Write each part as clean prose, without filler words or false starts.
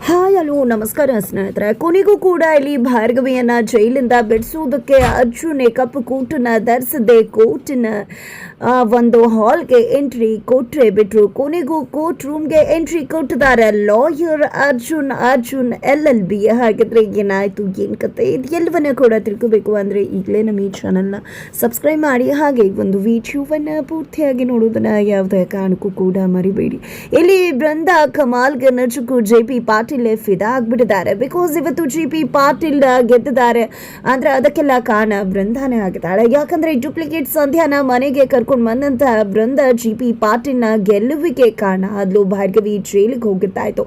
Hi hello ನಮಸ್ಕಾರ ಸ್ನೇಹಿತರೆ. ಕೊನೆಗೂ ಕೂಡ ಇಲ್ಲಿ ಭಾರ್ಗವಿಯನ್ನ ಜೈಲಿಂದ ಬಿಡಿಸುವುದಕ್ಕೆ ಅರ್ಜುನ್ ಕಪ್ಪು ಕೂಟನ್ನ ಧರಿಸದೆ ಕೋರ್ಟಿನ ಒಂದು ಹಾಲ್ಗೆ ಎಂಟ್ರಿ ಕೊಟ್ರೆ ಬಿಟ್ರು. ಕೊನೆಗೂ ಕೋರ್ಟ್ ರೂಮ್ಗೆ ಎಂಟ್ರಿ ಕೊಟ್ಟಿದ್ದಾರೆ ಲಾಯರ್ ಅರ್ಜುನ್ LLB. ಹಾಗಿದ್ರೆ ಏನಾಯ್ತು, ಏನ್ ಕತೆ, ಇದು ಎಲ್ಲವನ್ನ ಕೂಡ ತಿಳ್ಕೋಬೇಕು ಅಂದ್ರೆ ಈಗಲೇ ನಮ್ಮ ಈ ಚಾನಲ್ನ ಸಬ್ಸ್ಕ್ರೈಬ್ ಮಾಡಿ. ಹಾಗೆ ಒಂದು ವಿಡಿಯೋವನ್ನ ಪೂರ್ತಿಯಾಗಿ ನೋಡೋದನ್ನ ಯಾವುದೇ ಕಾರಣಕ್ಕೂ ಕೂಡ ಮರಿಬೇಡಿ. ಇಲ್ಲಿ Brinda ಕಮಾಲ್ಗೆ ನಜುಕು JP Patil Fida ಆಗ್ಬಿಟ್ಟಿದ್ದಾರೆ. Because ಇವತ್ತು JP ಪಾಟೀಲ್ ಗೆದ್ದಿದ್ದಾರೆ ಅಂದ್ರೆ ಅದಕ್ಕೆಲ್ಲ ಕಾರಣ ಬೃಂದಾನೇ ಆಗಿದ್ದಾಳೆ. ಯಾಕಂದ್ರೆ ಡೂಪ್ಲಿಕೇಟ್ ಸಂಧ್ಯಾನ ಮನೆಗೆ ಕರ್ಕೊಂಡು ಬಂದಂತ ಬೃಂದ JP ಪಾಟೀಲ್ನ ಗೆಲ್ಲುವಿಗೆ ಕಾರಣ ಆದ್ಲು. ಭಾರ್ಗವಿ ಜೈಲಿಗೆ ಹೋಗಿದ್ದಾಯ್ತು.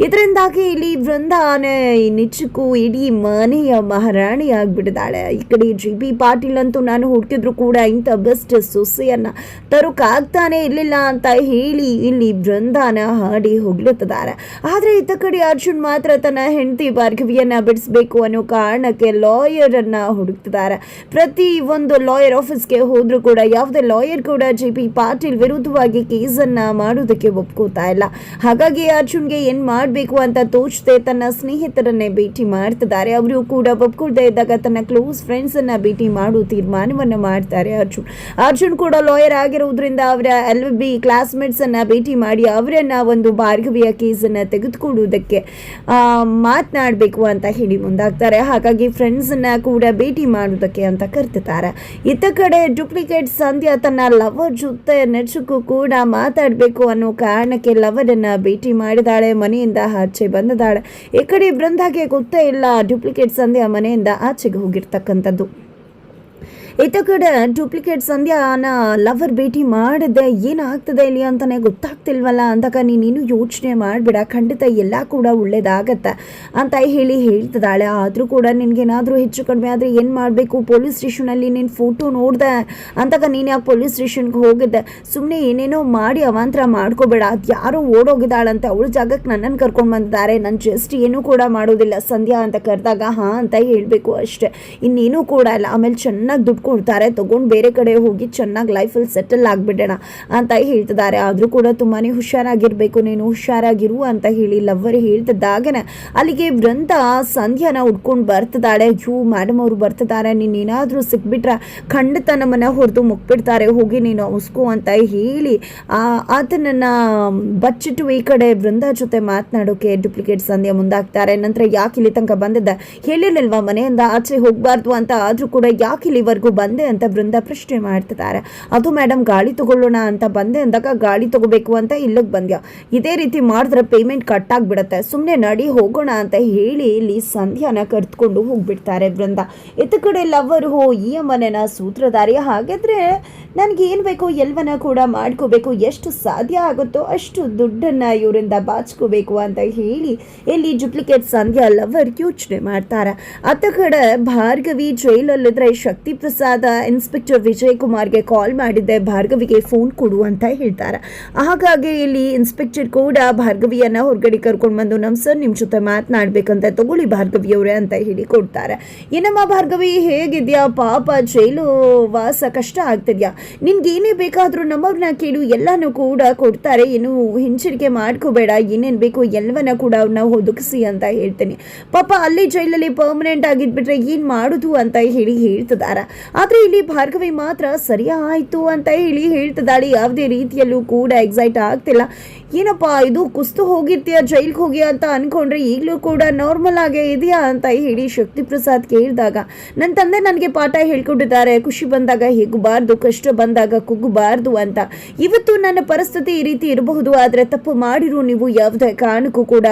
ಇದರಿಂದಾಗಿ ಇಲ್ಲಿ ಬೃಂದಾನೇ ನಿಜಕ್ಕೂ ಇಡೀ ಮನೆಯ ಮಹಾರಾಣಿ ಆಗ್ಬಿಟ್ಟಿದ್ದಾಳೆ. ಈ ಕಡೆ JP ಪಾಟೀಲ್ ಅಂತೂ ನಾನು ಹುಡುಕಿದ್ರು ಕೂಡ ಇಂಥ ಬೆಸ್ಟ್ ಸೊಸೆಯನ್ನ ತರೋಕ್ಕಾಗ್ತಾನೆ ಇರ್ಲಿಲ್ಲ ಅಂತ ಹೇಳಿ ಇಲ್ಲಿ ಬೃಂದಾನ ಹಾಡಿ ಹೋಗ್ಲತ್ತಿದ್ದಾರೆ. ಆದ್ರೆ ಇತ್ತ ಕಡೆ ಅರ್ಜುನ್ ಮಾತ್ರ ತನ್ನ ಹೆಂಡತಿ ಭಾರ್ಗವಿಯನ್ನ ಬಿಡಿಸ್ಬೇಕು ಅನ್ನೋ ಕಾರಣಕ್ಕೆ ಲಾಯರ್ ಅನ್ನ ಹುಡುಕ್ತಿದ್ದಾರೆ. ಪ್ರತಿ ಒಂದು ಲಾಯರ್ ಆಫೀಸ್ಗೆ ಹೋದ್ರು ಕೂಡ ಯಾವುದೇ ಲಾಯರ್ ಕೂಡ JP ಪಾಟೀಲ್ ವಿರುದ್ಧವಾಗಿ ಕೇಸನ್ನ ಮಾಡೋದಕ್ಕೆ ಒಪ್ಕೋತಾ ಇಲ್ಲ. ಹಾಗಾಗಿ ಅರ್ಜುನ್ಗೆ ಏನ್ ಮಾಡ್ಬೇಕು ಅಂತ ತೋಚದೆ ತನ್ನ ಸ್ನೇಹಿತರನ್ನೇ ಭೇಟಿ ಮಾಡ್ತಿದ್ದಾರೆ. ಅವರು ಕೂಡ ಒಪ್ಕೊಳ್ತಾ ಇದ್ದಾಗ ತನ್ನ ಕ್ಲೋಸ್ ಫ್ರೆಂಡ್ಸ್ ಅನ್ನ ಭೇಟಿ ಮಾಡೋ ತೀರ್ಮಾನವನ್ನ ಮಾಡ್ತಾರೆ ಅರ್ಜುನ್ ಕೂಡ ಲಾಯರ್ ಆಗಿರೋದ್ರಿಂದ ಅವರ LLB ಕ್ಲಾಸ್ಮೇಟ್ಸ್ ಅನ್ನ ಭೇಟಿ ಮಾಡಿ ಅವರನ್ನ ಒಂದು ಭಾರ್ಗವಿಯ ಕೇಸನ್ನ ತೆಗೆದುಕೊಳ್ಳುವುದಕ್ಕೆ ಮಾತನಾಡಬೇಕು ಅಂತ ಹೇಳಿ ಮುಂದಾಗ್ತಾರೆ. ಹಾಗಾಗಿ ಫ್ರೆಂಡ್ಸ್ ಅನ್ನ ಕೂಡ ಭೇಟಿ ಮಾಡುವುದಕ್ಕೆ ಅಂತ ಕರ್ತಿದ್ದಾರೆ. ಇತ್ತ ಕಡೆ ಡೂಪ್ಲಿಕೇಟ್ ಸಂಧ್ಯಾ ತನ್ನ ಲವರ್ ಜೊತೆ ನೆಚ್ಚಕ್ಕೂ ಕೂಡ ಮಾತಾಡಬೇಕು ಅನ್ನೋ ಕಾರಣಕ್ಕೆ ಲವರ್ ಅನ್ನ ಭೇಟಿ ಮಾಡಿದಾಳೆ. ಮನೆಯಿಂದ ಆಚೆ ಬಂದಿದ್ದಾಳೆ. ಈ ಕಡೆ ಬೃಂದಾಗೆ ಗೊತ್ತೇ ಇಲ್ಲ ಡೂಪ್ಲಿಕೇಟ್ ಸಂಧ್ಯಾ ಮನೆಯಿಂದ ಆಚೆಗೆ ಹೋಗಿರ್ತಕ್ಕಂಥದ್ದು. ಇತ್ತ ಕಡೆ ಡೂಪ್ಲಿಕೇಟ್ ಸಂಧ್ಯಾನ ಲವರ್ ಭೇಟಿ ಮಾಡಿದೆ, ಏನಾಗ್ತದೆ ಇಲ್ಲಿ ಅಂತಾನೆ ಗೊತ್ತಾಗ್ತಿಲ್ವಲ್ಲ ಅಂದಾಗ ನೀನು ಯೋಚನೆ ಮಾಡಬೇಡ, ಖಂಡಿತ ಎಲ್ಲ ಕೂಡ ಒಳ್ಳೇದಾಗತ್ತೆ ಅಂತ ಹೇಳಿ ಹೇಳ್ತಿದ್ದಾಳೆ. ಆದರೂ ಕೂಡ ನಿನ್ಗೇನಾದರೂ ಹೆಚ್ಚು ಕಡಿಮೆ ಆದರೆ ಏನು ಮಾಡಬೇಕು, ಪೊಲೀಸ್ ಸ್ಟೇಷನಲ್ಲಿ ನಿನ್ನ ಫೋಟೋ ನೋಡಿದೆ ಅಂದಾಗ ನೀನು ಯಾಕೆ ಪೊಲೀಸ್ ಸ್ಟೇಷನ್ಗೆ ಹೋಗಿದ್ದೆ, ಸುಮ್ಮನೆ ಏನೇನೋ ಮಾಡಿ ಅವಾಂತರ ಮಾಡ್ಕೋಬೇಡ, ಅದು ಯಾರೋ ಓಡೋಗಿದ್ದಾಳಂತೆ, ಅವಳ ಜಾಗಕ್ಕೆ ನನ್ನನ್ನು ಕರ್ಕೊಂಡು ಬಂದಿದ್ದಾರೆ, ನಾನು ಜಸ್ಟ್ ಏನೂ ಕೂಡ ಮಾಡೋದಿಲ್ಲ, ಸಂಧ್ಯಾ ಅಂತ ಕರೆದಾಗ ಹಾಂ ಅಂತ ಹೇಳಬೇಕು ಅಷ್ಟೇ, ಇನ್ನೇನೂ ಕೂಡ ಇಲ್ಲ. ಆಮೇಲೆ ಚೆನ್ನಾಗಿ ದುಡ್ಡು ಕೊಡ್ತಾರೆ, ತಗೊಂಡು ಬೇರೆ ಕಡೆ ಹೋಗಿ ಚೆನ್ನಾಗಿ ಲೈಫಲ್ಲಿ ಸೆಟಲ್ ಆಗಿಬಿಡೋಣ ಅಂತ ಹೇಳ್ತಿದ್ದಾರೆ. ಆದರೂ ಕೂಡ ತುಂಬಾ ಹುಷಾರಾಗಿರ್ಬೇಕು, ನೀನು ಹುಷಾರಾಗಿರು ಅಂತ ಹೇಳಿ ಲವ್ವರ್ ಹೇಳ್ತಿದ್ದಾಗನೆ ಅಲ್ಲಿಗೆ ಬೃಂದ ಸಂಧ್ಯಾನ ಉಡ್ಕೊಂಡು ಬರ್ತಿದ್ದಾಳೆ. ಅಯ್ಯೋ ಮೇಡಮ್ ಅವರು ಬರ್ತಿದ್ದಾರೆ, ನೀನೇನಾದರೂ ಸಿಕ್ಬಿಟ್ರೆ ಖಂಡಿತ ನಮ್ಮನ್ನ ಹೊಡೆದು ಮುಕ್ಬಿಡ್ತಾರೆ, ಹೋಗಿ ನೀನು ಉಸ್ಕೋ ಅಂತ ಹೇಳಿ ಆತನನ್ನ ಬಚ್ಚಿಟ್ಟು ಈ ಕಡೆ ಬೃಂದ ಜೊತೆ ಮಾತನಾಡೋಕೆ ಡೂಪ್ಲಿಕೇಟ್ ಸಂಧ್ಯಾ ಮುಂದಾಗ್ತಾರೆ. ನಂತರ ಯಾಕೆ ಇಲ್ಲಿ ತನಕ ಬಂದಿದ್ದ, ಹೇಳಿರ್ಲಿಲ್ವಾ ಮನೆಯಿಂದ ಆಚೆ ಹೋಗಬಾರ್ದು ಅಂತ, ಆದರೂ ಕೂಡ ಯಾಕೆ ಇಲ್ಲಿವರೆಗೂ ಬಂದೆ ಅಂತ ಬೃಂದ ಪ್ರಶ್ನೆ ಮಾಡ್ತಿದ್ದಾರೆ. ಅದು ಮೇಡಮ್ ಗಾಳಿ ತಗೊಳ್ಳೋಣ ಅಂತ ಬಂದೆ ಅಂದಾಗ ಗಾಳಿ ತಗೋಬೇಕು ಅಂತ ಇಲ್ಲಿಗೆ ಬಂದ್ಯಾ, ಇದೇ ರೀತಿ ಮಾಡಿದ್ರೆ ಪೇಮೆಂಟ್ ಕಟ್ ಆಗಿಬಿಡುತ್ತೆ, ಸುಮ್ಮನೆ ನಡಿ ಹೋಗೋಣ ಅಂತ ಹೇಳಿ ಇಲ್ಲಿ ಸಂಧ್ಯಾನ ಕರೆದುಕೊಂಡು ಹೋಗ್ಬಿಡ್ತಾರೆ ಬೃಂದ. ಇತ್ತ ಕಡೆ ಲವ್ವರು ಈ ಮನೆನ ಸೂತ್ರಧಾರಿ, ಹಾಗಾದ್ರೆ ನನಗೆ ಏನು ಬೇಕೋ ಎಲ್ಲವನ್ನ ಕೂಡ ಮಾಡ್ಕೋಬೇಕು, ಎಷ್ಟು ಸಾಧ್ಯ ಆಗುತ್ತೋ ಅಷ್ಟು ದುಡ್ಡನ್ನ ಇವರಿಂದ ಬಾಚ್ಕೋಬೇಕು ಅಂತ ಹೇಳಿ ಇಲ್ಲಿ ಡೂಪ್ಲಿಕೇಟ್ ಸಂಧ್ಯಾ ಲವರ್ ಯೋಚನೆ ಮಾಡ್ತಾರೆ. ಅತ್ತ ಕಡೆ ಭಾರ್ಗವಿ ಜೈಲಲ್ಲಿದ್ರೆ ಶಕ್ತಿ ಪ್ರಸಾದ್ ಇನ್ಸ್ಪೆಕ್ಟರ್ ವಿಜಯ್ ಕುಮಾರ್ಗೆ ಕಾಲ್ ಮಾಡಿದ್ದೆ, ಭಾರ್ಗವಿಗೆ ಫೋನ್ ಕೊಡು ಅಂತ ಹೇಳ್ತಾರೆ. ಹಾಗಾಗಿ ಇಲ್ಲಿ ಇನ್ಸ್ಪೆಕ್ಟರ್ ಕೂಡ ಭಾರ್ಗವಿಯನ್ನ ಹೊರಗಡೆ ಕರ್ಕೊಂಡು ಬಂದು ನಮ್ ಸರ್ ನಿಮ್ಮ ಜೊತೆ ಮಾತನಾಡ್ಬೇಕಂತ, ತಗೊಳ್ಳಿ ಭಾರ್ಗವಿಯವರೇ ಅಂತ ಹೇಳಿ ಕೊಡ್ತಾರೆ. ಏನಮ್ಮ ಭಾರ್ಗವಿ ಹೇಗಿದ್ಯಾ, ಪಾಪ ಜೈಲು ವಾಸ ಕಷ್ಟ ಆಗ್ತಿದ್ಯಾ, ನಿನ್ಗೇನೇ ಬೇಕಾದ್ರೂ ನಮ್ಮವ್ರನ್ನ ಕೇಳು, ಎಲ್ಲಾನು ಕೂಡ ಕೊಡ್ತಾರೆ, ಏನು ಹಿಂಜರಿಕೆ ಮಾಡ್ಕೋಬೇಡ, ಏನೇನು ಬೇಕು ಎಲ್ಲವನ್ನ ಕೂಡ ಅವ್ರನ್ನ ಒದಗಿಸಿ ಅಂತ ಹೇಳ್ತೀನಿ. ಪಾಪ ಅಲ್ಲಿ ಜೈಲಲ್ಲಿ ಪರ್ಮನೆಂಟ್ ಆಗಿದ್ಬಿಟ್ರೆ ಏನು ಮಾಡೋದು ಅಂತ ಹೇಳಿ ಹೇಳ್ತಿದ್ದಾರೆ. ಆದರೆ ಇಲ್ಲಿ ಭಾರ್ಗವಿ ಮಾತ್ರ ಸರಿ ಆಯಿತು ಅಂತ ಹೇಳಿ ಹೇಳ್ತಿದ್ದಾಳೆ. ಯಾವುದೇ ರೀತಿಯಲ್ಲೂ ಕೂಡ ಎಕ್ಸೈಟ್ ಆಗ್ತಿಲ್ಲ. ಏನಪ್ಪ ಇದು ಕುಸ್ತು ಹೋಗಿರ್ತೀಯ ಜೈಲ್ಗೆ ಹೋಗಿ ಅಂತ ಅನ್ಕೊಂಡ್ರೆ ಈಗಲೂ ಕೂಡ ನಾರ್ಮಲ್ ಆಗೇ ಇದೆಯಾ ಅಂತ ಹೇಳಿ ಶಕ್ತಿ ಪ್ರಸಾದ್ ಕೇಳಿದಾಗ, ನನ್ನ ತಂದೆ ನನಗೆ ಪಾಠ ಹೇಳ್ಕೊಟ್ಟಿದ್ದಾರೆ, ಖುಷಿ ಬಂದಾಗ ಹೇಗಬಾರ್ದು, ಕಷ್ಟ ಬಂದಾಗ ಕುಗ್ಗಬಾರ್ದು ಅಂತ. ಇವತ್ತು ನನ್ನ ಪರಿಸ್ಥಿತಿ ಈ ರೀತಿ ಇರಬಹುದು, ಆದರೆ ತಪ್ಪು ಮಾಡಿರು ನೀವು ಯಾವುದೇ ಕಾರಣಕ್ಕೂ ಕೂಡ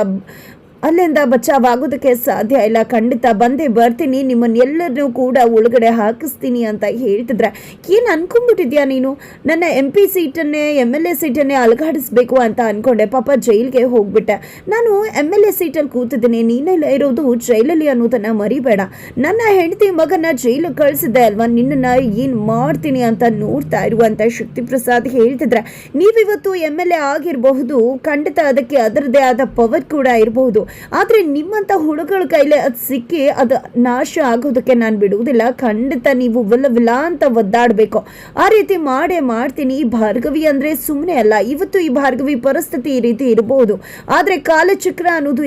ಅಲ್ಲಿಂದ ಬಚಾವಾಗೋದಕ್ಕೆ ಸಾಧ್ಯ ಇಲ್ಲ, ಖಂಡಿತ ಬಂದೇ ಬರ್ತೀನಿ, ನಿಮ್ಮನ್ನೆಲ್ಲರನ್ನೂ ಕೂಡ ಒಳಗಡೆ ಹಾಕಿಸ್ತೀನಿ ಅಂತ ಹೇಳ್ತಿದ್ರೆ, ಏನು ಅನ್ಕೊಂಡ್ಬಿಟ್ಟಿದ್ಯಾ ನೀನು, ನನ್ನ MP ಸೀಟನ್ನೇ MLA ಸೀಟನ್ನೇ ಅಲಗಾಡಿಸ್ಬೇಕು ಅಂತ ಅನ್ಕೊಂಡೆ, ಪಾಪ ಜೈಲ್ಗೆ ಹೋಗ್ಬಿಟ್ಟೆ, ನಾನು MLA ಸೀಟಲ್ಲಿ ಕೂತಿದ್ದೀನಿ, ನೀನೆಲ್ಲ ಇರೋದು ಜೈಲಲ್ಲಿ ಅನ್ನೋದನ್ನ ಮರಿಬೇಡ, ನನ್ನ ಹೆಂಡತಿ ಮಗನ ಜೈಲಿಗೆ ಕಳಿಸಿದ್ದೆ ಅಲ್ವಾ, ನಿನ್ನನ್ನು ಏನು ಮಾಡ್ತೀನಿ ಅಂತ ನೋಡ್ತಾ ಇರುವಂತ ಶಕ್ತಿ ಪ್ರಸಾದ್ ಹೇಳ್ತಿದ್ರೆ, ನೀವಿವತ್ತು MLA ಆಗಿರಬಹುದು, ಖಂಡಿತ ಅದಕ್ಕೆ ಅದರದೇ ಆದ ಪವರ್ ಕೂಡ ಇರಬಹುದು, ಆದರೆ ನಿಮ್ಮಂಥ ಹುಡುಗರ ಕೈಲೇ ಅದು ಸಿಕ್ಕಿ ಅದು ನಾಶ ಆಗೋದಕ್ಕೆ ನಾನು ಬಿಡುವುದಿಲ್ಲ. ಖಂಡಿತ ನೀವು ವಿಲ ಅಂತ ಒದ್ದಾಡಬೇಕು. ಆ ರೀತಿ ಮಾಡ್ತೀನಿ. ಈ ಭಾರ್ಗವಿ ಅಂದರೆ ಸುಮ್ಮನೆ ಅಲ್ಲ. ಇವತ್ತು ಈ ಭಾರ್ಗವಿ ಪರಿಸ್ಥಿತಿ ಈ ರೀತಿ ಇರಬಹುದು, ಆದರೆ ಕಾಲಚಕ್ರ ಅನ್ನೋದು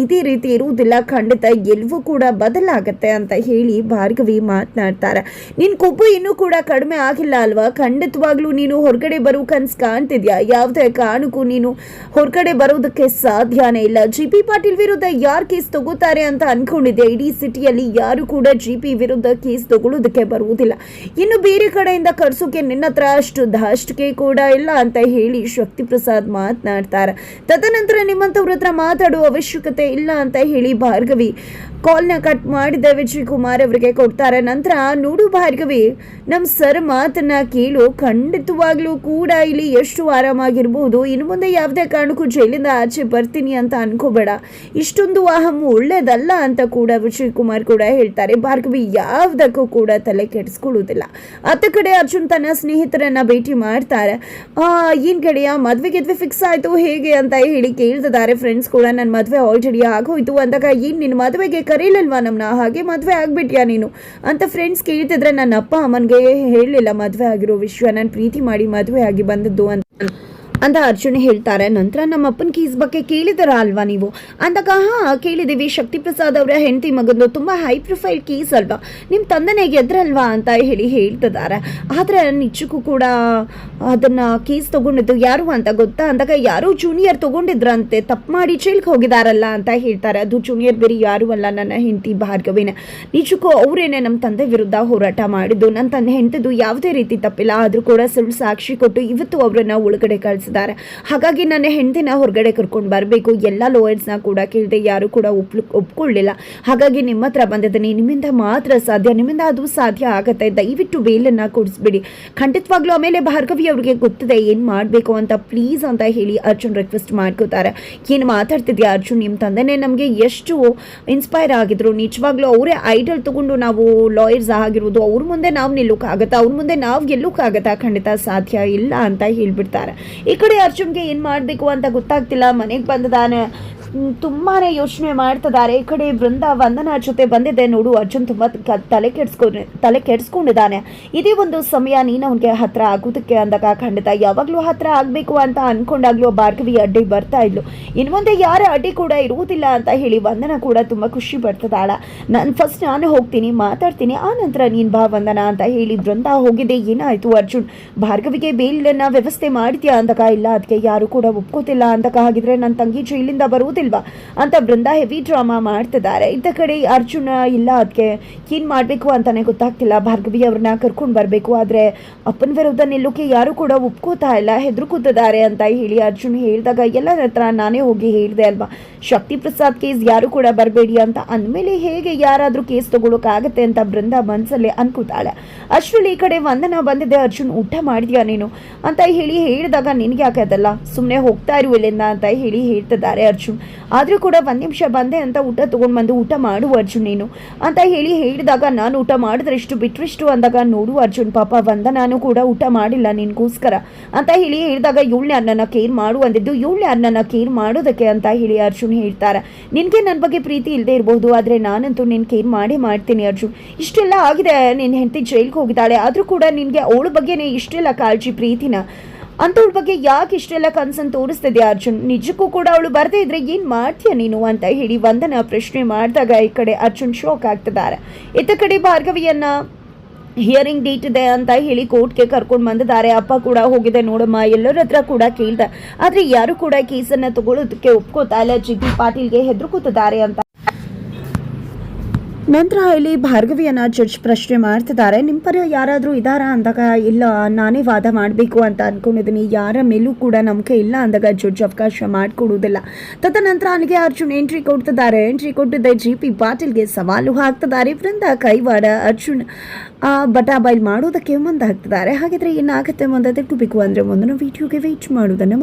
ಇದೇ ರೀತಿ ಇರುವುದಿಲ್ಲ. ಖಂಡಿತ ಎಲ್ಲವೂ ಕೂಡ ಬದಲಾಗತ್ತೆ ಅಂತ ಹೇಳಿ ಭಾರ್ಗವಿ ಮಾತನಾಡ್ತಾರೆ. ನಿನ್ನ ಕೊಬ್ಬು ಇನ್ನೂ ಕೂಡ ಕಡಿಮೆ ಆಗಿಲ್ಲ ಅಲ್ವಾ? ಖಂಡಿತವಾಗ್ಲೂ ನೀನು ಹೊರಗಡೆ ಬರೋ ಕನ್ಸು ಕಾಣ್ತಿದ್ಯಾ? ಯಾವುದೇ ಕಾರಣಕ್ಕೂ ನೀನು ಹೊರಗಡೆ ಬರೋದಕ್ಕೆ ಸಾಧ್ಯನೇ ಇಲ್ಲ. GP ಪಾಟೀಲ್ ವಿರುದ್ಧ ಯಾರು ಕೇಸ್ ತಗೋತಾರೆ ಅಂತ ಅನ್ಕೊಂಡಿದ್ಯಾ? ಇಡೀ ಸಿಟಿಯಲ್ಲಿ ಯಾರು ಕೂಡ GP ವಿರುದ್ಧ ಕೇಸ್ ತಗೊಳ್ಳೋದಕ್ಕೆ ಬರುವುದಿಲ್ಲ. ಇನ್ನು ಬೇರೆ ಕಡೆಯಿಂದ ಕರ್ಸೋಕೆ ನಿನ್ನ ಹತ್ರ ಅಷ್ಟು ಧಾಷ್ಟಿಕೆ ಕೂಡ ಇಲ್ಲ ಅಂತ ಹೇಳಿ ಶಕ್ತಿ ಪ್ರಸಾದ್ ಮಾತನಾಡ್ತಾರೆ. ತದನಂತರ ನಿಮ್ಮಂಥವ್ರ ಹತ್ರ ಮಾತಾಡುವ ಅವಶ್ಯಕತೆ ಇಲ್ಲ ಅಂತ ಹೇಳಿ ಭಾರ್ಗವಿ ಕಾಲ್ನ ಕಟ್ ಮಾಡಿದ ವಿಜಯ್ ಕುಮಾರ್ ಅವರಿಗೆ ಕೊಡ್ತಾರೆ. ನಂತರ ನೋಡು ಭಾರ್ಗವಿ, ನಮ್ಮ ಸರ್ ಮಾತನ್ನ ಕೇಳು. ಖಂಡಿತವಾಗ್ಲೂ ಕೂಡ ಇಲ್ಲಿ ಎಷ್ಟು ಆರಾಮಾಗಿರ್ಬೋದು. ಇನ್ನು ಮುಂದೆ ಯಾವುದೇ ಕಾರಣಕ್ಕೂ ಜೈಲಿಂದ ಆಚೆ ಬರ್ತೀನಿ ಅಂತ ಅನ್ಕೋಬೇಡ. ಇಷ್ಟೊಂದು ಒಳ್ಳೇದಲ್ಲ ಅಂತ ಕೂಡ ವಿಜಯ್ ಕುಮಾರ್ ಕೂಡ ಹೇಳ್ತಾರೆ. ಭಾರ್ಗವಿ ಯಾವುದಕ್ಕೂ ಕೂಡ ತಲೆ ಕೆಡಿಸ್ಕೊಳ್ಳೋದಿಲ್ಲ. ಅತ್ತ ಕಡೆ ಅರ್ಜುನ್ ತನ್ನ ಸ್ನೇಹಿತರನ್ನ ಭೇಟಿ ಮಾಡ್ತಾರೆ. ಏನ್ ಗೆಳೆಯ, ಮದ್ವೆಗೆ ಫಿಕ್ಸ್ ಆಯ್ತು ಹೇಗೆ ಅಂತ ಹೇಳಿ ಕೇಳ್ತಿದ್ದಾರೆ. ಫ್ರೆಂಡ್ಸ್ ಕೂಡ ನನ್ನ ಮದ್ವೆ ಆಲ್ರೆಡಿ ಆಗೋಯ್ತು ಅಂದಾಗ ಏನ್ ನಿನ್ನ ಮದ್ವೆಗೆ ಕರೀಲಿಲ್ವಾ ನಮ್ಮನ್ನ? ಹಾಗೆ ಮದ್ವೆ ಆಗ್ಬಿಟ್ಯಾ ನೀನು ಅಂತ ಫ್ರೆಂಡ್ಸ್ ಕೇಳ್ತಿದ್ರೆ ನನ್ನ ಅಪ್ಪ ಅಮ್ಮನಿಗೆ ಹೇಳಲಿಲ್ಲ ಮದ್ವೆ ಆಗಿರೋ ವಿಷಯ. ನಾನು ಪ್ರೀತಿ ಮಾಡಿ ಮದ್ವೆ ಆಗಿ ಬಂದದ್ದು ಅಂತ ಅರ್ಜುನ್ ಹೇಳ್ತಾರೆ. ನಂತರ ನಮ್ಮ ಅಪ್ಪನ ಕೇಸ್ ಬಗ್ಗೆ ಕೇಳಿದಾರ ಅಲ್ವಾ ನೀವು ಅಂದಾಗ ಕೇಳಿದೀವಿ. ಶಕ್ತಿ ಪ್ರಸಾದ್ ಅವರ ಹೆಂಡತಿ ಮಗಂದು ತುಂಬಾ ಹೈ ಪ್ರೊಫೈಲ್ ಕೇಸ್ ಅಲ್ವಾ, ನಿಮ್ಮ ತಂದೆನೇ ಗೆದ್ರಲ್ವಾ ಅಂತ ಹೇಳ್ತಿದ್ದಾರೆ. ಆದ್ರೆ ನಿಜಕ್ಕೂ ಕೂಡ ಅದನ್ನ ಕೇಸ್ ತಗೊಂಡಿದ್ದು ಯಾರು ಅಂತ ಗೊತ್ತಾ ಅಂದಾಗ ಯಾರೋ ಜೂನಿಯರ್ ತಗೊಂಡಿದ್ರಂತೆ, ತಪ್ಪು ಮಾಡಿ ಜೈಲ್ಗೆ ಹೋಗಿದಾರಲ್ಲ ಅಂತ ಹೇಳ್ತಾರೆ. ಅದು ಜೂನಿಯರ್ ಬೇರೆ ಯಾರು ಅಲ್ಲ, ನನ್ನ ಹೆಂಡತಿ ಭಾರ್ಗವಿನೇ. ನಿಜಕ್ಕೂ ಅವರೇನೆ ನಮ್ಮ ತಂದೆ ವಿರುದ್ಧ ಹೋರಾಟ ಮಾಡಿದ್ದು. ನನ್ನ ತಂದೆ ಹೆಂಡತಿದು ಯಾವುದೇ ರೀತಿ ತಪ್ಪಿಲ್ಲ, ಆದ್ರೂ ಕೂಡ ಸುಳ್ಳು ಸಾಕ್ಷಿ ಕೊಟ್ಟು ಇವತ್ತು ಅವರನ್ನ ಒಳಗಡೆ ಕಳಿಸಿದ್ದಾರೆ. ಹಾಗಾಗಿ ನನ್ನ ಹೆಂಡತಿನ ಹೊರಗಡೆ ಕರ್ಕೊಂಡು ಬರಬೇಕು. ಎಲ್ಲ ಲಾಯರ್ಸ್ನ ಕೂಡ ಕೇಳಿದೆ, ಯಾರು ಕೂಡ ಒಪ್ಕೊಳ್ಳಿಲ್ಲ. ಹಾಗಾಗಿ ನಿಮ್ಮ ಹತ್ರ ಬಂದಿದ್ದೀನಿ. ನಿಮ್ಮಿಂದ ಮಾತ್ರ ಸಾಧ್ಯ, ನಿಮ್ಮಿಂದ ಅದು ಸಾಧ್ಯ ಆಗತ್ತೆ. ದಯವಿಟ್ಟು ಬೇಲನ್ನ ಕೊಡಿಸ್ಬಿಡಿ. ಖಂಡಿತವಾಗ್ಲೂ ಆಮೇಲೆ ಭಾರ್ಗವಿ ಅವ್ರಿಗೆ ಗೊತ್ತಿದೆ ಏನು ಮಾಡಬೇಕು ಅಂತ, ಪ್ಲೀಸ್ ಅಂತ ಹೇಳಿ ಅರ್ಜುನ್ ರಿಕ್ವೆಸ್ಟ್ ಮಾಡ್ಕೋತಾರೆ. ಏನು ಮಾತಾಡ್ತಿದ್ಯಾ ಅರ್ಜುನ್, ನಿಮ್ಮ ತಂದೆನೇ ನಮಗೆ ಎಷ್ಟು ಇನ್ಸ್ಪೈರ್ ಆಗಿದ್ರು. ನಿಜವಾಗ್ಲೂ ಅವರೇ ಐಡಲ್ ತಗೊಂಡು ನಾವು ಲಾಯರ್ಸ್ ಆಗಿರೋದು. ಅವ್ರ ಮುಂದೆ ನಾವು ನಿಲ್ಲೋಕ್ಕಾಗತ್ತಾ? ಅವ್ರ ಮುಂದೆ ನಾವು ಗೆಲ್ಲೋಕ್ಕಾಗತ್ತಾ? ಖಂಡಿತ ಸಾಧ್ಯ ಇಲ್ಲ ಅಂತ ಹೇಳ್ಬಿಡ್ತಾರೆ. ಈ ಕಡೆ ಅರ್ಜುನ್ಗೆ ಏನು ಮಾಡಬೇಕು ಅಂತ ಗೊತ್ತಾಗ್ತಿಲ್ಲ. ಮನೆಗೆ ಬಂದಿದ್ದಾನೆ, ತುಂಬಾ ಯೋಚನೆ ಮಾಡ್ತಿದ್ದಾರೆ. ಈ ಕಡೆ ಬೃಂದ ವಂದನಾ ಜೊತೆ ಬಂದಿದೆ. ನೋಡು ಅರ್ಜುನ್ ತುಂಬ ತಲೆ ಕೆಡಿಸ್ಕೊಂಡಿದ್ದಾನೆ. ಇದೇ ಒಂದು ಸಮಯ ನೀನು ಅವನಿಗೆ ಹತ್ರ ಆಗೋದಕ್ಕೆ ಅಂದಾಗ ಖಂಡಿತ ಯಾವಾಗಲೂ ಹತ್ರ ಆಗಬೇಕು ಅಂತ ಅನ್ಕೊಂಡಾಗ್ಲೂ ಭಾರ್ಗವಿ ಅಡ್ಡಿ ಬರ್ತಾ ಇದ್ಲು. ಇನ್ನು ಮುಂದೆ ಯಾರ ಅಡ್ಡಿ ಕೂಡ ಇರುವುದಿಲ್ಲ ಅಂತ ಹೇಳಿ ವಂದನಾ ಕೂಡ ತುಂಬ ಖುಷಿ ಪಡ್ತಿದ್ದಾಳ. ನಾನು ಹೋಗ್ತೀನಿ, ಮಾತಾಡ್ತೀನಿ, ಆ ನಂತರ ನೀನು ಬಾ ವಂದನಾ ಅಂತ ಹೇಳಿ ಬೃಂದ ಹೋಗಿದೆ. ಏನಾಯಿತು ಅರ್ಜುನ್, ಭಾರ್ಗವಿಗೆ ಬೇಲಿನ ವ್ಯವಸ್ಥೆ ಮಾಡಿದ್ಯಾ ಅಂದಾಗ ಇಲ್ಲ, ಅದಕ್ಕೆ ಯಾರು ಕೂಡ ಒಪ್ಕೋತಿಲ್ಲ ಅಂದಾಗ ಹಾಗಿದ್ರೆ ನನ್ನ ತಂಗಿ ಜೈಲಿಂದ ಬರುವುದಿಲ್ವಾ ಅಂತ ಬೃಂದ ಹೆವಿ ಡ್ರಾಮಾ ಮಾಡ್ತಿದ್ದಾರೆ. ಇದ್ದ ಕಡೆ ಅರ್ಜುನ ಇಲ್ಲ, ಅದಕ್ಕೆ ಏನು ಮಾಡಬೇಕು ಅಂತಾನೆ ಗೊತ್ತಾಗ್ತಿಲ್ಲ. ಭಾರ್ಗವಿ ಅವ್ರನ್ನ ಕರ್ಕೊಂಡು ಬರಬೇಕು, ಆದರೆ ಅಪ್ಪನ ವಿರುದ್ಧ ನಿಲ್ಲೋಕೆ ಯಾರು ಕೂಡ ಒಪ್ಕೋತಾ ಇಲ್ಲ, ಹೆದರ್ಕೋತಿದ್ದಾರೆ ಅಂತ ಹೇಳಿ ಅರ್ಜುನ್ ಹೇಳಿದಾಗ ಎಲ್ಲರ ಹತ್ರ ನಾನೇ ಹೋಗಿ ಹೇಳಿದೆ ಅಲ್ವಾ, ಶಕ್ತಿ ಪ್ರಸಾದ್ ಕೇಸ್ ಯಾರು ಕೂಡ ಬರಬೇಡಿ ಅಂತ. ಅಂದಮೇಲೆ ಹೇಗೆ ಯಾರಾದರೂ ಕೇಸ್ ತಗೊಳಕ್ಕಾಗತ್ತೆ ಅಂತ ಬೃಂದ ಮನಸ್ಸಲ್ಲೇ ಅನ್ಕೋತಾಳೆ. ಅಷ್ಟರಲ್ಲಿ ಈ ಕಡೆ ವಂದನಾ ಬಂದಿದೆ. ಅರ್ಜುನ್ ಊಟ ಮಾಡಿದ್ಯಾ ನೀನು ಅಂತ ಹೇಳಿದಾಗ ನಿನಗೆ ಯಾಕೆ ಅದಲ್ಲ, ಸುಮ್ಮನೆ ಹೋಗ್ತಾ ಇರು ಇಲ್ಲಿಂದ ಅಂತ ಹೇಳ್ತಿದ್ದಾರೆ ಅರ್ಜುನ್. ಆದರೂ ಕೂಡ ಒಂದು ನಿಮಿಷ ಬಂದೆ ಅಂತ ಊಟ ತೊಗೊಂಡು ಬಂದು ಊಟ ಮಾಡು ಅರ್ಜುನ್ ನೀನು ಅಂತ ಹೇಳಿದಾಗ ನಾನು ಊಟ ಮಾಡಿದ್ರೆಷ್ಟು ಬಿಟ್ರಿಷ್ಟು ಅಂದಾಗ ನೋಡು ಅರ್ಜುನ್ ಪಾಪ ವಂದನಾನು ಕೂಡ ಊಟ ಮಾಡಿಲ್ಲ ನಿನಗೋಸ್ಕರ ಅಂತ ಹೇಳಿದಾಗ ಇವಳನ್ನ ನನ್ನ ಕೇರ್ ಮಾಡು ಅಂದಿದ್ದು, ಇವಳನ್ನ ನನ್ನ ಕೇರ್ ಮಾಡೋದಕ್ಕೆ ಅಂತ ಹೇಳಿ ಅರ್ಜುನ್ ಹೇಳ್ತಾರೆ. ನಿನಗೆ ನನ್ನ ಬಗ್ಗೆ ಪ್ರೀತಿ ಇಲ್ಲದೆ ಇರ್ಬೋದು, ಆದರೆ ನಾನಂತೂ ನಿನ್ನ ಕೇರ್ ಮಾಡ್ತೀನಿ ಅರ್ಜುನ್. ಇಷ್ಟೆಲ್ಲ ಆಗಿದೆ, ನಿನ್ನ ಹೆಂಡತಿ ಜೈಲ್ಗೆ ಹೋಗಿದ್ದಾಳೆ, ಆದರೂ ಕೂಡ ನಿನಗೆ ಅವಳ ಬಗ್ಗೆನೇ ಇಷ್ಟೆಲ್ಲ ಕಾಳಜಿ ಪ್ರೀತಿನ ಅಂಥವಳ ಬಗ್ಗೆ ಯಾಕೆ ಇಷ್ಟೆಲ್ಲ ಕನ್ಸನ್ ತೋರಿಸ್ತಿದ್ಯಾ ಅರ್ಜುನ್? ನಿಜಕ್ಕೂ ಕೂಡ ಅವಳು ಬರದೇ ಇದ್ರೆ ಏನು ಮಾಡ್ತೀಯ ನೀನು ಅಂತ ಹೇಳಿ ವಂದನಾ ಪ್ರಶ್ನೆ ಮಾಡಿದಾಗ ಈ ಕಡೆ ಅರ್ಜುನ್ ಶಾಕ್ ಆಗ್ತಿದ್ದಾರೆ. ಇತ್ತ ಕಡೆ ಭಾರ್ಗವಿಯನ್ನ ಹಿಯರಿಂಗ್ ಡೇಟ್ ಇದೆ ಅಂತ ಹೇಳಿ ಕೋರ್ಟ್ಗೆ ಕರ್ಕೊಂಡು ಬಂದಿದ್ದಾರೆ. ಅಪ್ಪ ಕೂಡ ಹೋಗಿದೆ ನೋಡಮ್ಮ, ಎಲ್ಲರ ಹತ್ರ ಕೂಡ ಕೇಳ್ದೆ, ಆದರೆ ಯಾರು ಕೂಡ ಕೇಸನ್ನು ತಗೊಳ್ಳೋದಕ್ಕೆ ಒಪ್ಕೋತಾ ಇಲ್ಲ. GP ಪಾಟೀಲ್ಗೆ ಹೆದರ್ಕೋತಿದ್ದಾರೆ ಅಂತ. ನಂತರ ಇಲ್ಲಿ ಭಾರ್ಗವಿಯನ್ನ ಜಡ್ಜ್ ಪ್ರಶ್ನೆ ಮಾಡ್ತಿದ್ದಾರೆ. ನಿಮ್ಮ ಪರ ಯಾರಾದರೂ ಇದ್ದಾರಾ ಅಂದಾಗ ಇಲ್ಲ, ನಾನೇ ವಾದ ಮಾಡಬೇಕು ಅಂತ ಅಂದ್ಕೊಂಡಿದ್ದೀನಿ, ಯಾರ ಮೇಲೂ ಕೂಡ ನಂಬಿಕೆ ಇಲ್ಲ ಅಂದಾಗ ಜಡ್ಜ್ ಅವಕಾಶ ಮಾಡಿಕೊಡುವುದಿಲ್ಲ. ತದನಂತರ ನನಗೆ ಅರ್ಜುನ್ ಎಂಟ್ರಿ ಕೊಟ್ಟಿದ್ದೆ GP ಪಾಟೀಲ್ಗೆ ಸವಾಲು ಹಾಕ್ತಿದ್ದಾರೆ. ವೃಂದ ಕೈವಾಡ ಅರ್ಜುನ್ ಬಟಾಬೈಲ್ ಮಾಡೋದಕ್ಕೆ ಮುಂದೆ ಹಾಕ್ತಿದ್ದಾರೆ. ಹಾಗಿದ್ರೆ ಏನಾಗುತ್ತೆ ಮುಂದೆ ತಿಳ್ಕೋಬೇಕು ಅಂದರೆ ಮುಂದಿನ ವಿಡಿಯೋಗೆ ವೇಟ್ ಮಾಡೋದನ್ನು